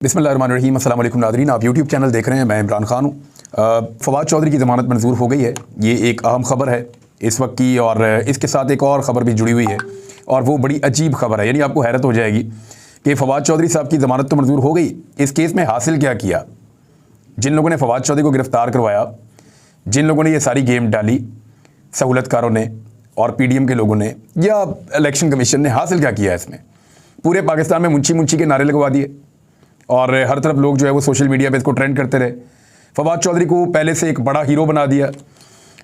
बिस्मिल्लाहिर्रहमानिर्रहीम। अस्सलाम वालेकुम नाज़रीन, आप यूट्यूब चैनल देख रहे हैं। मैं इमरान खान हूँ। फवाद चौधरी की ज़मानत मंजूर हो गई है। ये एक अहम ख़बर है इस वक्त की, और इसके साथ एक और ख़बर भी जुड़ी हुई है, और वो बड़ी अजीब खबर है। यानी आपको हैरत हो जाएगी कि फवाद चौधरी साहब की ज़मानत तो मंजूर हो गई, इस केस में हासिल क्या किया। जिन लोगों ने फवाद चौधरी को गिरफ़्तार करवाया, जिन लोगों ने ये सारी गेम डाली, सहूलतकारों ने और PDM के लोगों ने या इलेक्शन कमीशन ने, हासिल क्या किया इसमें। पूरे पाकिस्तान में मुंशी मुंशी के नारे लगवा दिए, और हर तरफ लोग जो है वो सोशल मीडिया पे इसको ट्रेंड करते रहे। फवाद चौधरी को पहले से एक बड़ा हीरो बना दिया,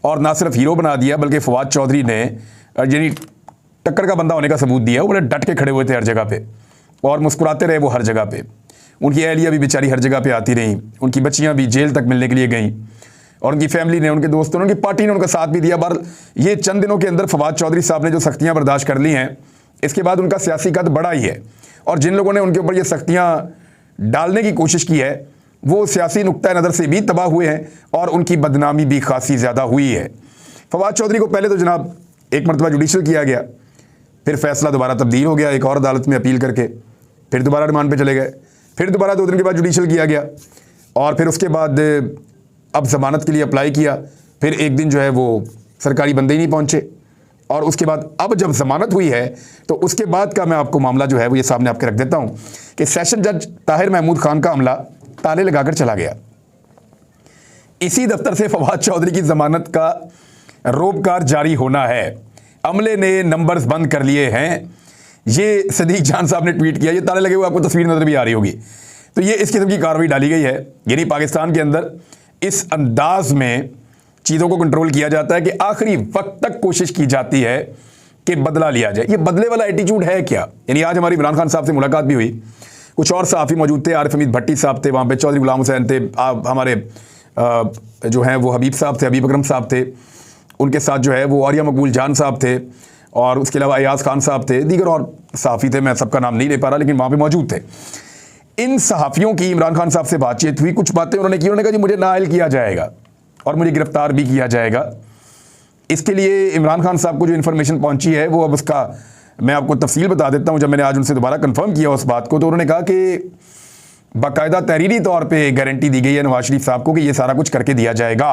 और ना सिर्फ हीरो बना दिया बल्कि फवाद चौधरी ने यानी टक्कर का बंदा होने का सबूत दिया। वो बड़े डट के खड़े हुए थे हर जगह पे, और मुस्कुराते रहे वो हर जगह पे। उनकी अहलिया भी बेचारी हर जगह पे आती रहीं, उनकी बच्चियाँ भी जेल तक मिलने के लिए गईं, और उनकी फैमिली ने, उनके दोस्तों ने, उनकी पार्टी ने उनका साथ भी दिया। पर ये चंद दिनों के अंदर फवाद चौधरी साहब ने जो सख्तियाँ बर्दाश्त कर ली हैं, इसके बाद उनका सियासी कद बड़ा ही है, और जिन लोगों ने उनके ऊपर ये सख्तियाँ डालने की कोशिश की है वो सियासी नुक्ता नज़र से भी तबाह हुए हैं, और उनकी बदनामी भी खासी ज़्यादा हुई है। फवाद चौधरी को पहले तो जनाब एक मरतबा जुडिशल किया गया, फिर फैसला दोबारा तब्दील हो गया एक और अदालत में अपील करके, फिर दोबारा रिमांड पे चले गए, फिर दोबारा 2 दिन के बाद जुडिशल किया गया, और फिर उसके बाद अब ज़मानत के लिए अप्लाई किया। फिर एक दिन जो है वो सरकारी बंदे ही नहीं पहुँचे, और उसके बाद अब जब ज़मानत हुई है तो उसके बाद का मैं आपको मामला जो है वो ये सामने आपके रख देता हूँ कि सेशन जज ताहिर महमूद खान का अमला ताले लगाकर चला गया। इसी दफ्तर से फवाद चौधरी की ज़मानत का रोबकार जारी होना है। अमले ने नंबर्स बंद कर लिए हैं, ये सदीक जान साहब ने ट्वीट किया। ये ताले लगे हुए आपको तस्वीर नज़र भी आ रही होगी। तो ये इस किस्म की कार्रवाई डाली गई है। यानी पाकिस्तान के अंदर इस अंदाज में चीज़ों को कंट्रोल किया जाता है कि आखिरी वक्त तक कोशिश की जाती है कि बदला लिया जाए। ये बदले वाला एटीट्यूड है क्या। यानी आज हमारी इमरान खान साहब से मुलाकात भी हुई, कुछ और सहाफ़ी मौजूद थे, आरिफ हमीद भट्टी साहब थे वहाँ पे, चौधरी गुलाम हुसैन थे, हमारे जो हैं वो हबीब साहब थे, हबीब अकरम साहब थे, उनके साथ जो है वो आर्या मकबूल जान साहब थे, और उसके अलावा अयाज खान साहब थे, दीगर और सहाफ़ी थे, मैं सबका नाम नहीं ले पा रहा, लेकिन वहाँ पर मौजूद थे। इन सहाफ़ियों की इमरान खान साहब से बातचीत हुई, कुछ बातें उन्होंने की। उन्होंने कहा जी मुझे नाअहल किया जाएगा और मुझे गिरफ्तार भी किया जाएगा। इसके लिए इमरान खान साहब को जो इन्फॉर्मेशन पहुंची है वो अब उसका मैं आपको तफसील बता देता हूं। जब मैंने आज उनसे दोबारा कंफर्म किया उस बात को, तो उन्होंने कहा कि बाकायदा तहरीरी तौर पे गारंटी दी गई है नवाज शरीफ साहब को कि ये सारा कुछ करके दिया जाएगा।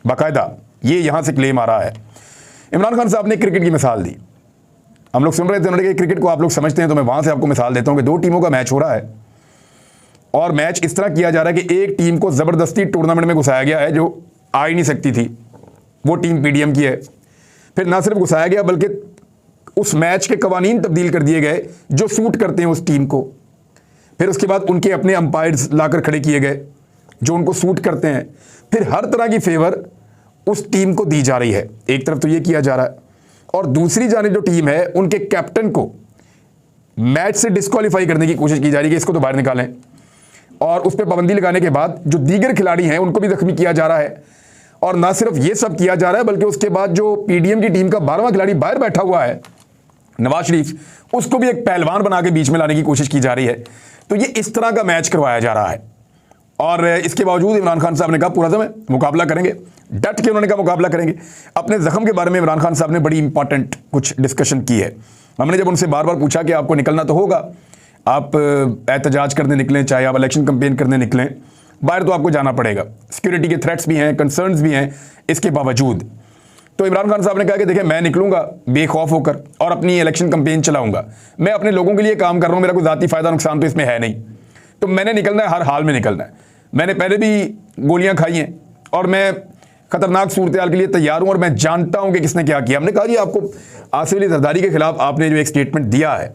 बाकायदा ये यहाँ से क्लेम आ रहा है। इमरान खान साहब ने क्रिकेट की मिसाल दी। हम लोग सुन रहे थे, उन्होंने कहा क्रिकेट को आप लोग समझते हैं, तो मैं वहाँ से आपको मिसाल देता हूँ कि 2 टीमों का मैच हो रहा है, और मैच इस तरह किया जा रहा है कि एक टीम को ज़बरदस्ती टूर्नामेंट में घुसाया गया है जो आ ही नहीं सकती थी, वो टीम PDM की है। फिर ना सिर्फ घुसाया गया बल्कि उस मैच के कवानीन तब्दील कर दिए गए जो सूट करते हैं उस टीम को। फिर उसके बाद उनके अपने अंपायर्स लाकर खड़े किए गए जो उनको सूट करते हैं। फिर हर तरह की फेवर उस टीम को दी जा रही है। एक तरफ तो ये किया जा रहा है, और दूसरी जानिब जो टीम है उनके कैप्टन को मैच से डिस्क्वालीफाई करने की कोशिश की जा रही है कि इसको तो बाहर निकालें, और उस पर पाबंदी लगाने के बाद जो दीगर खिलाड़ी हैं उनको भी जख्मी किया जा रहा है। और ना सिर्फ ये सब किया जा रहा है बल्कि उसके बाद जो PDM की टीम का 12वां खिलाड़ी बाहर बैठा हुआ है नवाज शरीफ, उसको भी एक पहलवान बना के बीच में लाने की कोशिश की जा रही है। तो ये इस तरह का मैच करवाया जा रहा है, और इसके बावजूद इमरान खान साहब ने कहा पूरा समय मुकाबला करेंगे, डट के उन्होंने कहा मुकाबला करेंगे। अपने जख्म के बारे में इमरान खान साहब ने बड़ी इंपॉर्टेंट कुछ डिस्कशन की है। हमने जब उनसे बार बार पूछा कि आपको निकलना तो होगा, आप एहतजाज करने निकलें, चाहे आप इलेक्शन कैंपेन करने निकलें, बाहर तो आपको जाना पड़ेगा, सिक्योरिटी के थ्रेट्स भी हैं, कंसर्न्स भी हैं, इसके बावजूद। तो इमरान खान साहब ने कहा कि देखिए मैं निकलूंगा बेखौफ होकर और अपनी इलेक्शन कैंपेन चलाऊंगा। मैं अपने लोगों के लिए काम कर रहा हूं, मेरा कोई ज़ाती फ़ायदा नुकसान तो इसमें है नहीं, तो मैंने निकलना है, हर हाल में निकलना है। मैंने पहले भी गोलियाँ खाई हैं, और मैं खतरनाक सूरत हाल के लिए तैयार हूँ, और मैं जानता हूँ कि किसने क्या किया। हमने कहा जी आपको आसिफ अली जरदारी के खिलाफ आपने जो एक स्टेटमेंट दिया है,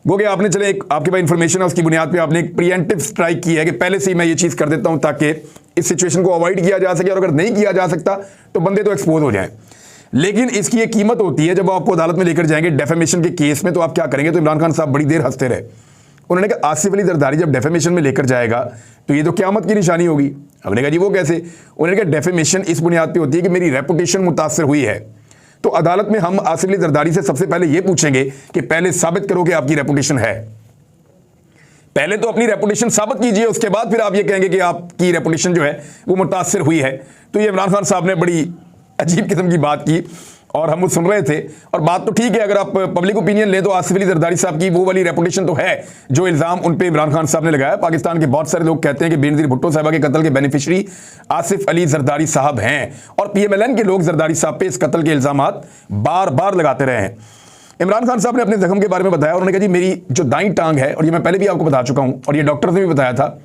वो कि आपने चले एक आपके पास इंफॉर्मेशन है, उसकी बुनियाद पे आपने एक प्रीएम्प्टिव स्ट्राइक की है कि पहले से ही मैं ये चीज़ कर देता हूं ताकि इस सिचुएशन को अवॉइड किया जा सके, और अगर नहीं किया जा सकता तो बंदे तो एक्सपोज हो जाएं। लेकिन इसकी एक कीमत होती है, जब आपको अदालत में लेकर जाएंगे डेफेमेशन के केस में, तो आप क्या करेंगे। तो इमरान खान साहब बड़ी देर हंसते रहे। उन्होंने कहा आसिफ अली जरदारी जब डेफेमेशन में लेकर जाएगा तो ये तो क़यामत की निशानी होगी। हमने कहा जी वो कैसे। उन्होंने कहा डेफेमेशन इस बुनियाद पर होती है कि मेरी रेपुटेशन मुतासर हुई है, तो अदालत में हम आसिफ अली जरदारी से सबसे पहले ये पूछेंगे कि पहले साबित करो कि आपकी रेपुटेशन है। पहले तो अपनी रेपुटेशन साबित कीजिए, उसके बाद फिर आप ये कहेंगे कि आपकी रेपुटेशन जो है वो मुतासर हुई है। तो ये इमरान खान साहब ने बड़ी अजीब किस्म की बात की, और हम वो सुन रहे थे। और बात तो ठीक है, अगर आप पब्लिक ओपिनियन लें तो आसिफ अली जरदारी साहब की वो वाली रेपुटेशन तो है जो इल्ज़ाम उन पे इमरान खान साहब ने लगाया। पाकिस्तान के बहुत सारे लोग कहते हैं कि बेनज़ीर भुट्टो साहबा के कत्ल के बेनिफिशरी आसिफ अली जरदारी साहब हैं, और PMLN के लोग जरदारी साहब पे इस कत्ल के इल्ज़ामात बार बार लगाते रहे हैं। इमरान खान साहब ने अपने जख्म के बारे में बताया, उन्होंने कहा जी मेरी जो दाईं टांग है, और ये मैं पहले भी आपको बता चुका हूँ और ये डॉक्टर ने भी बताया था,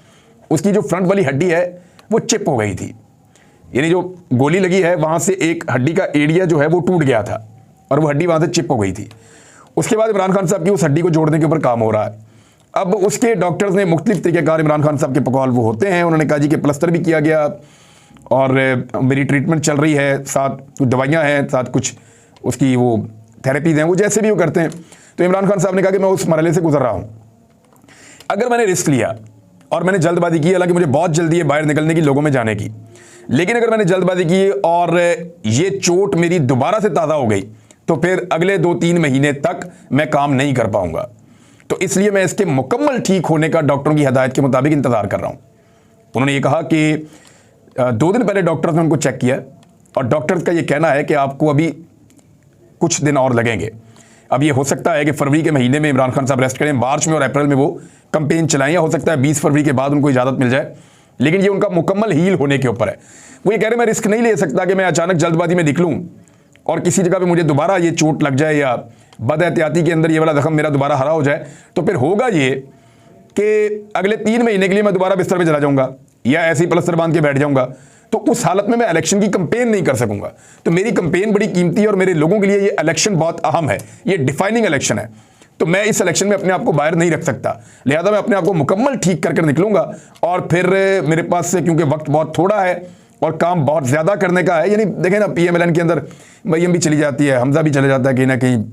उसकी जो फ्रंट वाली हड्डी है वो चिप हो गई थी, यानी जो गोली लगी है वहाँ से एक हड्डी का एरिया जो है वो टूट गया था और वो हड्डी वहाँ से चिप हो गई थी। उसके बाद इमरान खान साहब की उस हड्डी को जोड़ने के ऊपर काम हो रहा है। अब उसके डॉक्टर्स ने मुख्तलिफ तरीक़ेकार इमरान खान साहब के पकौल वो होते हैं, उन्होंने कहा जी कि प्लस्तर भी किया गया और मेरी ट्रीटमेंट चल रही है, साथ कुछ दवाइयाँ हैं, साथ कुछ उसकी वो थेरेपीज़ हैं, वो जैसे भी वो करते हैं। तो इमरान खान साहब ने कहा कि मैं उस मरहले से गुजर रहा हूँ। अगर मैंने रिस्क लिया और मैंने जल्दबाजी की, हालांकि मुझे बहुत जल्दी है बाहर निकलने की, लोगों में जाने की, लेकिन अगर मैंने जल्दबाजी की और ये चोट मेरी दोबारा से ताज़ा हो गई तो फिर अगले 2-3 महीने तक मैं काम नहीं कर पाऊंगा। तो इसलिए मैं इसके मुकम्मल ठीक होने का डॉक्टरों की हदायत के मुताबिक इंतज़ार कर रहा हूँ। उन्होंने ये कहा कि 2 दिन पहले डॉक्टर्स ने उनको चेक किया और डॉक्टर्स का ये कहना है कि आपको अभी कुछ दिन और लगेंगे। अब ये हो सकता है कि फरवरी के महीने में इमरान खान साहब रेस्ट करें, मार्च में और अप्रैल में वो कंपेन चलाएं, या हो सकता है 20 फरवरी के बाद उनको इजाज़त मिल जाए, लेकिन ये उनका मुकम्मल हील होने के ऊपर है। वो ये कह रहे हैं मैं रिस्क नहीं ले सकता कि मैं अचानक जल्दबाजी में निकलूं और किसी जगह पे मुझे दोबारा ये चोट लग जाए या बदएहतियाती के अंदर ये वाला जख्म मेरा दोबारा हरा हो जाए, तो फिर होगा ये कि अगले 3 महीने के लिए मैं दोबारा बिस्तर पे चला जाऊंगा या ऐसे ही प्लस्तर बांध के बैठ जाऊंगा। तो उस हालत में मैं इलेक्शन की कंपेन नहीं कर सकूंगा। तो मेरी कंपेन बड़ी कीमती है और मेरे लोगों के लिए ये इलेक्शन बहुत अहम है, ये डिफाइनिंग इलेक्शन है। तो मैं इस इलेक्शन में अपने आप को बाहर नहीं रख सकता, लिहाजा मैं अपने आप को मुकम्मल ठीक कर निकलूंगा। और फिर मेरे पास से क्योंकि वक्त बहुत थोड़ा है और काम बहुत ज़्यादा करने का है, यानी देखें ना PMLN के अंदर मरियम भी चली जाती है, हमजा भी चले जाता है कहीं ना कहीं,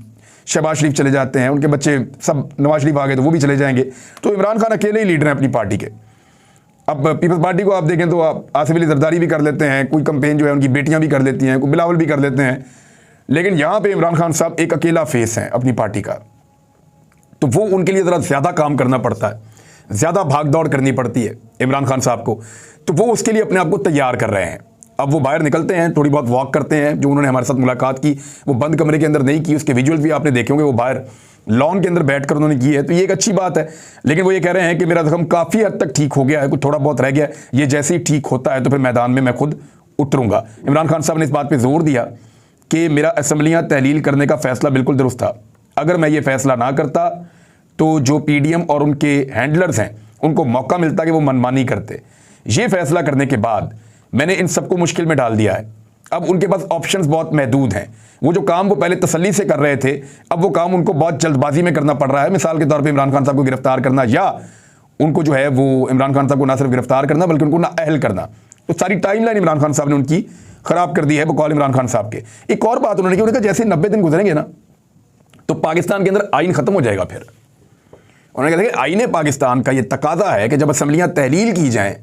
शहबाज शरीफ चले जाते हैं, उनके बच्चे सब, नवाज शरीफ आ गए तो वो भी चले जाएंगे। तो इमरान खान अकेले ही लीडर हैं अपनी पार्टी के। अब पीपल्स पार्टी को आप देखें तो आप आसिफ अली जरदारी भी कर लेते हैं, कोई कंपेन जो है उनकी बेटियां भी कर लेती हैं, कोई बिलावल भी कर लेते हैं, लेकिन यहाँ पे इमरान खान साहब एक अकेला फेस हैं अपनी पार्टी का। तो वो उनके लिए ज़रा ज़्यादा काम करना पड़ता है, ज़्यादा भाग दौड़ करनी पड़ती है इमरान खान साहब को। तो वो उसके लिए अपने आप को तैयार कर रहे हैं। अब वो बाहर निकलते हैं, थोड़ी बहुत वॉक करते हैं, जो उन्होंने हमारे साथ मुलाकात की वो बंद कमरे के अंदर नहीं की, उसके विजुअल्स भी आपने देखे होंगे, वो बाहर लॉन के अंदर बैठकर उन्होंने की है। तो ये एक अच्छी बात है। लेकिन वो ये कह रहे हैं कि मेरा जख्म काफ़ी हद तक ठीक हो गया है, कुछ थोड़ा बहुत रह गया है, ये जैसे ही ठीक होता है तो फिर मैदान में मैं खुद उतरूंगा। इमरान खान साहब ने इस बात पर जोर दिया कि मेरा असम्बलियाँ तहलील करने का फैसला बिल्कुल दुरुस्त था। अगर मैं ये फैसला ना करता तो जो PDM और उनके हैंडलर्स हैं उनको मौका मिलता कि वो मनमानी करते। ये फैसला करने के बाद मैंने इन सबको मुश्किल में डाल दिया है। अब उनके पास ऑप्शंस बहुत महदूद हैं। वो जो काम वो पहले तसल्ली से कर रहे थे, अब वो काम उनको बहुत जल्दबाजी में करना पड़ रहा है। मिसाल के तौर पे इमरान खान साहब को गिरफ्तार करना, या उनको जो है वो इमरान खान साहब को ना सिर्फ गिरफ्तार करना बल्कि उनको ना अहल करना। तो सारी टाइमलाइन इमरान खान साहब ने उनकी ख़राब कर दी है बकौल इमरान खान साहब के। एक और बात उन्होंने की, उन्होंने कहा जैसे 90 दिन गुजरेंगे ना तो पाकिस्तान के अंदर आइन ख़त्म हो जाएगा। फिर उन्होंने कहा कि आईने पाकिस्तान का ये तकाजा है कि जब असम्बलियाँ तहलील की जाएँ,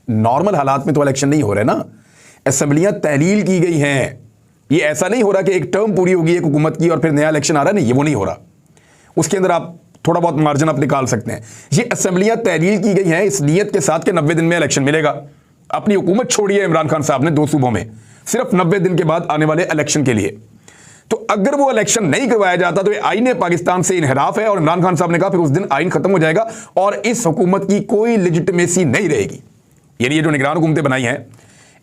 नॉर्मल हालात में तो इलेक्शन नहीं हो रहे ना, असम्बलियाँ तहलील की गई हैं। ये ऐसा नहीं हो रहा कि एक टर्म पूरी होगी एक हुकूमत की और फिर नया इलेक्शन आ रहा है, नहीं, ये वो नहीं हो रहा। उसके अंदर आप थोड़ा बहुत मार्जिन आप निकाल सकते हैं। ये असम्बलियाँ तहलील की गई हैं इस नीयत के साथ कि 90 दिन में इलेक्शन मिलेगा। अपनी हुकूमत छोड़ी है इमरान खान साहब ने 2 सूबों में सिर्फ 90 दिन के बाद आने वाले इलेक्शन के लिए। तो अगर वो इलेक्शन नहीं करवाया जाता तो ये आईने पाकिस्तान से इनहराफ है, और इमरान खान साहब ने कहा फिर उस दिन आइन खत्म हो जाएगा और इस हुकूमत की कोई लेजिटिमेसी नहीं रहेगी। यानी ये जो निगरान हुकूमतें बनाई हैं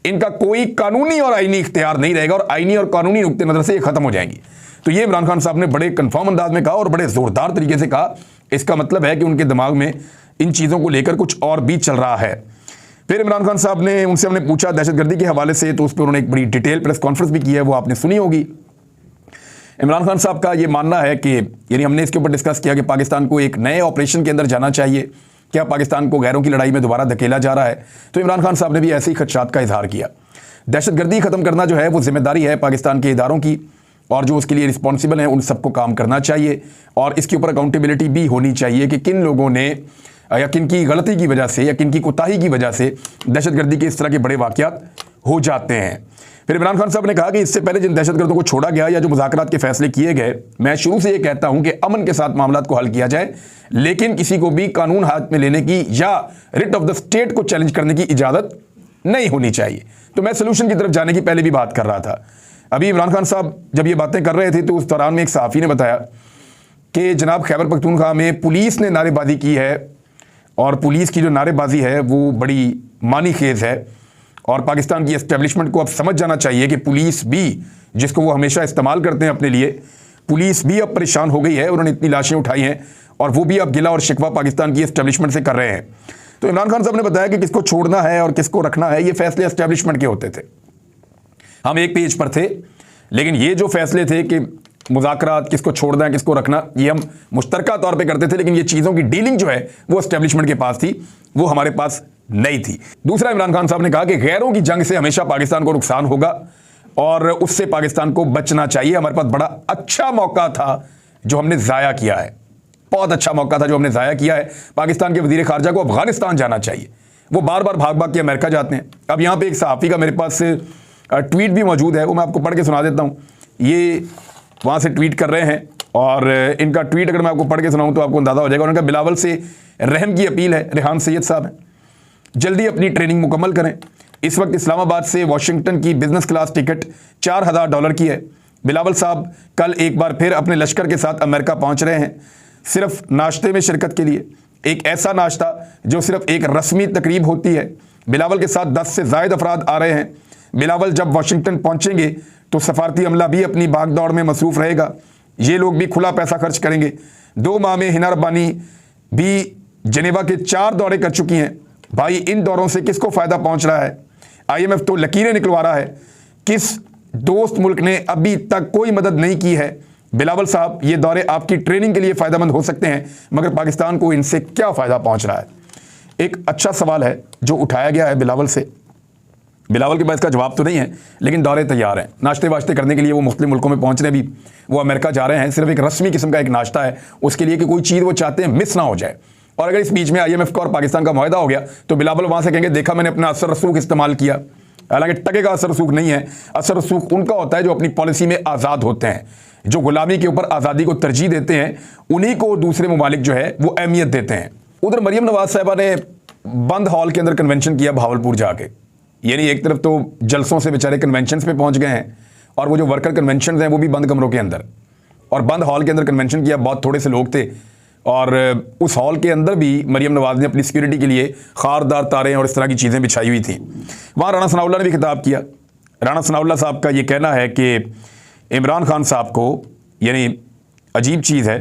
इनका कोई कानूनी और आईनी इख्तियार नहीं रहेगा और आईनी और कानूनी नुक्ते नज़र से ये खत्म हो जाएंगी। तो ये इमरान खान साहब ने बड़े कन्फर्म अंदाज में कहा और बड़े ज़ोरदार तरीके से कहा। इसका मतलब है कि उनके दिमाग में इन चीज़ों को लेकर कुछ और भी चल रहा है। फिर इमरान खान साहब ने उनसे हमने पूछा दहशतगर्दी के हवाले से, तो उस पर उन्होंने एक बड़ी डिटेल प्रेस कॉन्फ्रेंस भी की है, वो आपने सुनी होगी। इमरान खान साहब का ये मानना है कि यानी हमने इसके ऊपर डिस्कस किया कि पाकिस्तान को एक नए ऑपरेशन के अंदर जाना चाहिए, क्या पाकिस्तान को गैरों की लड़ाई में दोबारा धकेला जा रहा है। तो इमरान खान साहब ने भी ऐसे ही खदशात का इजहार किया। दहशतगर्दी ख़त्म करना जो है वो जिम्मेदारी है पाकिस्तान के इदारों की, और जो उसके लिए रिस्पॉन्सिबल हैं उन सबको काम करना चाहिए, और इसके ऊपर अकाउंटेबिलिटी भी होनी चाहिए कि किन लोगों ने या किन की गलती की वजह से या किन की कोताही की वजह से दहशतगर्दी के इस तरह के बड़े वाक़यात हो जाते हैं। फिर इमरान खान साहब ने कहा कि इससे पहले जिन दहशतगर्दों को छोड़ा गया या जो मुज़ाकरात के फैसले किए गए, मैं शुरू से ये कहता हूं कि अमन के साथ मामलात को हल किया जाए, लेकिन किसी को भी कानून हाथ में लेने की या रिट ऑफ द स्टेट को चैलेंज करने की इजाज़त नहीं होनी चाहिए। तो मैं सोल्यूशन की तरफ जाने की पहले भी बात कर रहा था। अभी इमरान खान साहब जब ये बातें कर रहे थे तो उस दौरान में एक सहाफ़ी ने बताया कि जनाब खैबर पख्तूनख्वा में पुलिस ने नारेबाजी की है और पुलिस की जो नारेबाजी है वो बड़ी मानी खेज़ है और पाकिस्तान की एस्टेब्लिशमेंट को अब समझ जाना चाहिए कि पुलिस भी, जिसको वो हमेशा इस्तेमाल करते हैं अपने लिए, पुलिस भी अब परेशान हो गई है। उन्होंने इतनी लाशें उठाई हैं और वो भी अब गिला और शिकवा पाकिस्तान की एस्टेब्लिशमेंट से कर रहे हैं। तो इमरान खान साहब ने बताया कि किसको छोड़ना है और किसको रखना है ये फैसले एस्टेब्लिशमेंट के होते थे। हम एक पेज पर थे, लेकिन ये जो फैसले थे कि मुज़ाकरात, किसको छोड़ना है किसको रखना, ये हम मुश्तरका तौर पे करते थे, लेकिन ये चीज़ों की डीलिंग जो है वो एस्टेब्लिशमेंट के पास थी, वो हमारे पास नहीं थी। दूसरा, इमरान खान साहब ने कहा कि गैरों की जंग से हमेशा पाकिस्तान को नुकसान होगा और उससे पाकिस्तान को बचना चाहिए। हमारे पास बड़ा अच्छा मौका था जो हमने ज़ाया किया है, बहुत अच्छा मौका था जो हमने ज़ाया किया है। पाकिस्तान के वज़ीर ख़ारजा को अफगानिस्तान जाना चाहिए, वो बार बार भाग भाग के अमेरिका जाते हैं। अब यहाँ पे एक सहाफ़ी का मेरे पास ट्वीट भी मौजूद है, वो मैं आपको पढ़ के सुना देता हूँ। ये वहाँ से ट्वीट कर रहे हैं और इनका ट्वीट अगर मैं आपको पढ़ के सुनाऊँ तो आपको अंदाज़ा हो जाएगा। उनका बिलावल से रहम की अपील है। रेहान सैयद साहब हैं, जल्दी अपनी ट्रेनिंग मुकम्मल करें। इस वक्त इस्लामाबाद से वाशिंगटन की बिजनेस क्लास टिकट $4000 की है। बिलावल साहब कल एक बार फिर अपने लश्कर के साथ अमेरिका पहुंच रहे हैं, सिर्फ नाश्ते में शिरकत के लिए। एक ऐसा नाश्ता जो सिर्फ एक रस्मी तकरीब होती है। बिलावल के साथ 10 से ज़ायद अफराद आ रहे हैं। बिलावल जब वाशिंगटन पहुंचेंगे तो सफारती अमला भी अपनी भाग दौड़ में मसरूफ़ रहेगा। ये लोग भी खुला पैसा खर्च करेंगे। 2 माह में हिना रब्बानी भी जनेवा के 4 दौरे कर चुकी हैं। भाई, इन दौरों से किसको फ़ायदा पहुंच रहा है? IMF तो लकीरें निकलवा रहा है। किस दोस्त मुल्क ने अभी तक कोई मदद नहीं की है? बिलावल साहब, ये दौरे आपकी ट्रेनिंग के लिए फ़ायदेमंद हो सकते हैं, मगर पाकिस्तान को इनसे क्या फ़ायदा पहुंच रहा है? एक अच्छा सवाल है जो उठाया गया है बिलावल से। बिलावल के पास इसका जवाब तो नहीं है, लेकिन दौरे तैयार हैं। नाश्ते वाश्ते करने के लिए वो मुख्तलिफ मुल्कों में पहुँच रहे हैं। भी वो अमेरिका जा रहे हैं, सिर्फ एक रस्मी किस्म का एक नाश्ता है उसके लिए कि कोई चीज़ वो चाहते हैं मिस ना हो जाए। और अगर इस बीच में IMF का और पाकिस्तान का मुआहदा हो गया तो बिलावल वहाँ से कहेंगे देखा मैंने अपना असर रसूख इस्तेमाल किया। हालांकि टके का असर रसूख नहीं है। असर रसूख उनका होता है जो अपनी पॉलिसी में आज़ाद होते हैं, जो गुलामी के ऊपर आज़ादी को तरजीह देते हैं, उन्हीं को दूसरे ममालिक जो है वो अहमियत देते हैं। उधर मरियम नवाज साहिबा ने बंद हॉल के अंदर कन्वेंशन किया भावलपुर जाके। यानी एक तरफ तो जलसों से बेचारे कन्वेंशन पे पहुंच गए हैं और वो जो वर्कर कन्वेंशन हैं वो भी बंद कमरों के अंदर, और बंद हॉल के अंदर कन्वेंशन किया। बहुत थोड़े से लोग थे और उस हॉल के अंदर भी मरियम नवाज ने अपनी सिक्योरिटी के लिए खारदार तारें और इस तरह की चीज़ें बिछाई हुई थी। वहाँ राणा सनाउल्लाह ने भी खिताब किया। राणा सनाउल्लाह साहब का ये कहना है कि इमरान खान साहब को, यानी अजीब चीज़ है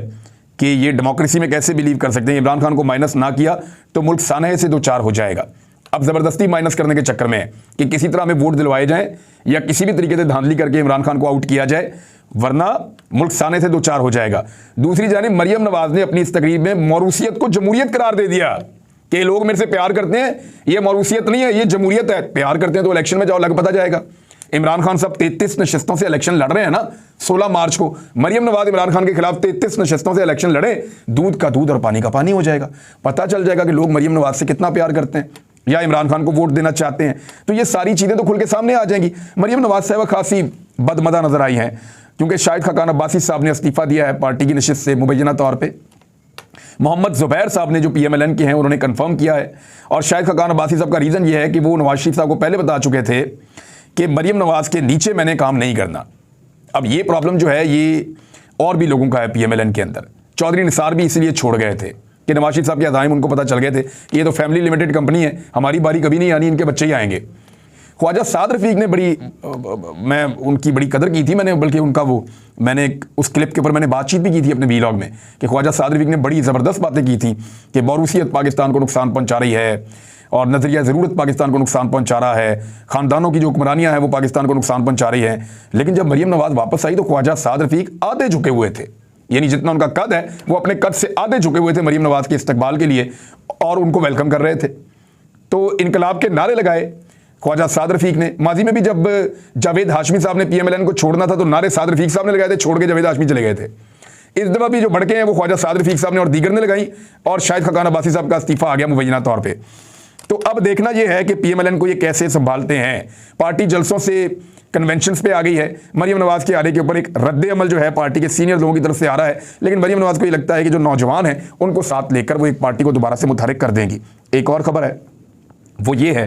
कि ये डेमोक्रेसी में कैसे बिलीव कर सकते हैं। इमरान खान को माइनस ना किया तो मुल्क सानहे से 2-4 हो जाएगा। अब ज़बरदस्ती माइनस करने के चक्कर में है कि किसी तरह हमें वोट दिलवाए जाएं या किसी भी तरीके से धांधली करके इमरान खान को आउट किया जाए, वरना मुल्क साने से 2-4 हो जाएगा। दूसरी जानिब मरियम नवाज ने अपनी इस तकरीर में मौरूसियत को जमहूरियत करार दे दिया कि लोग मेरे से प्यार करते हैं, ये मौरूसियत नहीं है, ये जमहूरियत है। प्यार करते हैं तो इलेक्शन में जाओ, लग पता जाएगा। इमरान खान साहब 33 नशस्तों से इलेक्शन लड़ रहे हैं ना 16 मार्च को। मरियम नवाज इमरान खान के खिलाफ 33 नशस्तों से इलेक्शन लड़े, दूध का दूध और पानी का पानी हो जाएगा। पता चल जाएगा कि लोग मरियम नवाज से कितना प्यार करते हैं या इमरान खान को वोट देना चाहते हैं। तो ये सारी चीज़ें तो खुल के सामने आ जाएंगी। मरियम नवाज साहब खासी बदमदा नजर आई हैं क्योंकि शाहिद खाकान अब्बासी साहब ने इस्तीफ़ा दिया है पार्टी की नशिस्त से मुबैना तौर पर। मोहम्मद ज़ुबैर साहब ने जो PMLN के हैं उन्होंने कंफर्म किया है। और शाहिद खाकान अब्बासी साहब का रीज़न ये है कि वो नवाज शरीफ साहब को पहले बता चुके थे कि मरियम नवाज के नीचे मैंने काम नहीं करना। अब ये प्रॉब्लम जो है ये और भी लोगों का है PMLN के अंदर। चौधरी निसार भी इसलिए छोड़ गए थे कि नवाज शरीफ साहब के अज़ाइम उनको पता चल गए थे कि ये तो फैमिली लिमिटेड कंपनी है, हमारी बारी कभी नहीं आनी, इनके बच्चे ही आएंगे। ख्वाजा साद रफ़ीक ने मैं उनकी बड़ी कदर की थी, मैंने बल्कि उनका मैंने उस क्लिप के ऊपर मैंने बातचीत भी की थी अपने व्लॉग में कि ख्वाजा साद रफ़ीक ने बड़ी ज़बरदस्त बातें की थी कि मौरूसियत पाकिस्तान को नुकसान पहुँचा रही है और नज़रिया ज़रूरत पाकिस्तान को नुकसान पहुँचा रहा है, ख़ानदानों की जो हुक्मरानियाँ हैं वो पाकिस्तान को नुकसान पहुँचा रही है। लेकिन जब मरियम नवाज़ वापस आई तो ख्वाजा साद रफ़ीक आधे झुके हुए थे, यानी जितना उनका कद है वो अपने कद से आधे झुके हुए थे मरियम नवाज़ के इस्तकबाल के लिए और उनको वेलकम कर रहे थे। तो इनकलाब के नारे लगाए ख्वाजा साद रफ़ीक ने। माजी में भी जब जावेद हाशमी साहब ने PMLN को छोड़ना था तो नारे साद रफ़ीक साहब ने लगाए थे, छोड़ के जावेद हाशमी चले गए थे। इस दफ़ा भी जो भड़के हैं वो ख्वाजा साद रफ़ीक साहब ने और दीगर ने लगाई और शाहिद खाकान अब्बासी साहब का इस्तीफ़ा आ गया मुबैना तौर पर। तो अब देखना यह है कि PMLN को ये कैसे संभालते हैं। पार्टी जलसों से कन्वेंशन पे आ गई है। मरियम नवाज़ के आने के ऊपर एक रद्द अमल जो है पार्टी के सीनियर लोगों की तरफ से आ रहा है, लेकिन मरियम नवाज़ को ये लगता है कि जो नौजवान हैं उनको साथ लेकर वो एक पार्टी को दोबारा से मुतहरिक कर देंगी। एक और ख़बर है वो ये है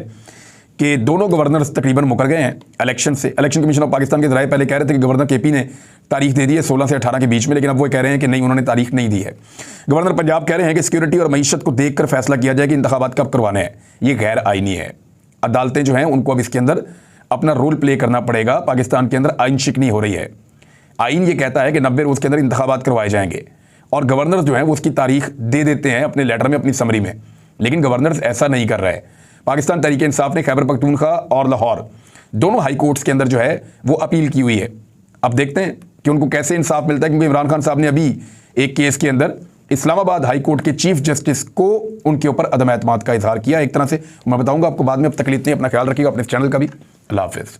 कि दोनों गवर्नर्स तकरीबन मुकर गए हैं इलेक्शन से। इलेक्शन कमीशन ऑफ पाकिस्तान के जराए पहले कह रहे थे कि गवर्नर केपी ने तारीख दे दी है 16 से 18 के बीच में, लेकिन अब वो कह रहे हैं कि नहीं, उन्होंने तारीख नहीं दी है। गवर्नर पंजाब कह रहे हैं कि सिक्योरिटी और मईशत को देखकर फैसला किया जाए कि इंतखाबात कब करवाने हैं। ये गैर आइनी है। अदालतें जो हैं उनको अब इसके अंदर अपना रोल प्ले करना पड़ेगा। पाकिस्तान के अंदर आइन शिकनी हो रही है। आइन ये कहता है कि 90 रोज़ के अंदर इंतखाबात करवाए जाएंगे और गवर्नर जो है वो उसकी तारीख दे देते हैं अपने लेटर में, अपनी समरी में, लेकिन गवर्नर ऐसा नहीं कर रहा है। पाकिस्तान तहरीक इंसाफ ने खैबर पख्तूनख्वा और लाहौर दोनों हाई कोर्ट्स के अंदर जो है वो अपील की हुई है। अब देखते हैं कि उनको कैसे इंसाफ मिलता है, क्योंकि इमरान खान साहब ने अभी एक केस के अंदर इस्लामाबाद हाई कोर्ट के चीफ जस्टिस को उनके ऊपर अदम एतमाद का इजहार किया एक तरह से। मैं बताऊंगा आपको बाद में। अब तक के लिए इतना, अपना ख्याल रखिएगा, अपने चैनल का भी। अल्लाह हाफिज़।